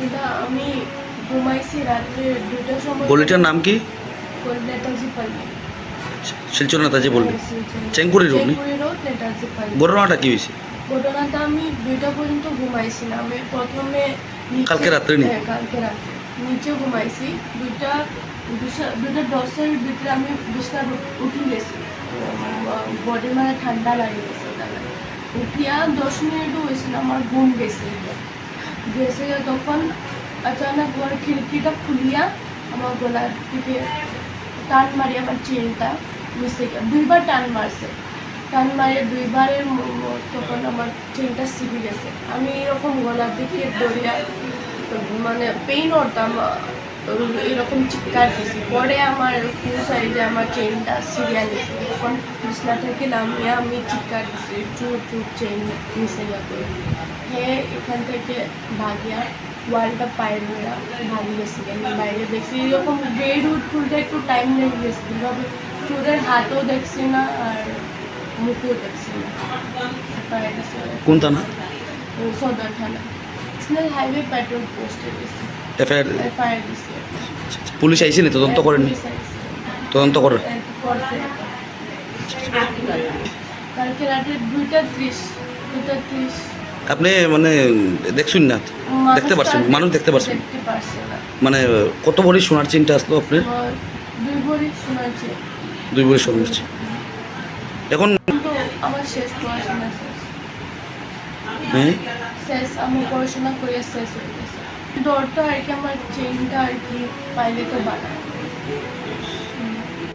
এটা আমি ঘুমাইছি রাত্রে 2টার সময়। গলিটার নাম কি? নেতাজি পাল্লি। শিলচর নেতাজি বললি চেঙ্গুরি রোড নি? চেঙ্গুরি রোড নেতাজি পাল্লি। ঘটনাটা কি হয়েছে? ঘটনাটা আমি 2টা পর্যন্ত ঘুমাইছি না। আমি প্রথমে কালকে রাত্রে নি? হ্যাঁ, কালকে রাত্রে নিচে ঘুমাইছি। 2:10 ভিতরে আমি বিছনা উঠি গেছি। বডি মানে ঠান্ডা লাগে গেছে। উঠিয়া 10 মিনিটও হয়েছে না, আমার ঘুম গেছে। তখন আচানক আমার খিড়কিটা খুলিয়া আমার গলার দিকে টান মারি, আমার চেনটা মিশে গেল। 2বার টান মারছে, টান মারিয়ে 2বারের তখন আমার চেনটা ছিঁড়ে গেছে। আমি এরকম গলার দিকে দৌড়িয়া মানে পেইন হতাম, এরকম চিৎকার দিয়েছি। পরে আমার সাইডে আমার চেনটা ছিঁড়িয়া নিয়েছে। তখন বিছনা থেকে নামিয়ে আমি চিৎকার দিয়েছি, চুর চুর চেন মিশে যাবে। হ্যাঁ, এখান থেকে ভাগিয়া ওয়ালটা পায়ের মেয়েরা ভাগি গেছি। আমি বাইরে দেখছি এরকম বেড উড খুলতে একটু টাইম লেগে গেছে, কিন্তু আমি চোরের হাতও দেখছি না আর মুখও দেখছি না। কোন থানা? সদর থানা, ন্যাশনাল হাইওয়ে পেট্রোল পোস্টে গেছি। এফআইআর দিছি। পুলিশ আইসি নি? তদন্ত করেননি? তদন্ত করে করছে। কালকে রাতে 2:30। আপনি মানে দেখছেন না? দেখতে পারছেন? মানুষ দেখতে পারছেন? দেখতে পারছে না। মানে কত ভরি সোনার চেনটা আসলো আপনার? 2 ভরি সোনার চেন। 2 ভরি সোনার চেন। এখন কিন্তু আমার শেষ পড়াশোনা শেষ। হ্যাঁ, শেষ, আমি পড়াশোনা করে শেষ হয়ে গেছে। ডরটা আর কি, আমার চেনটা আর কি পাইলে তো বানায়।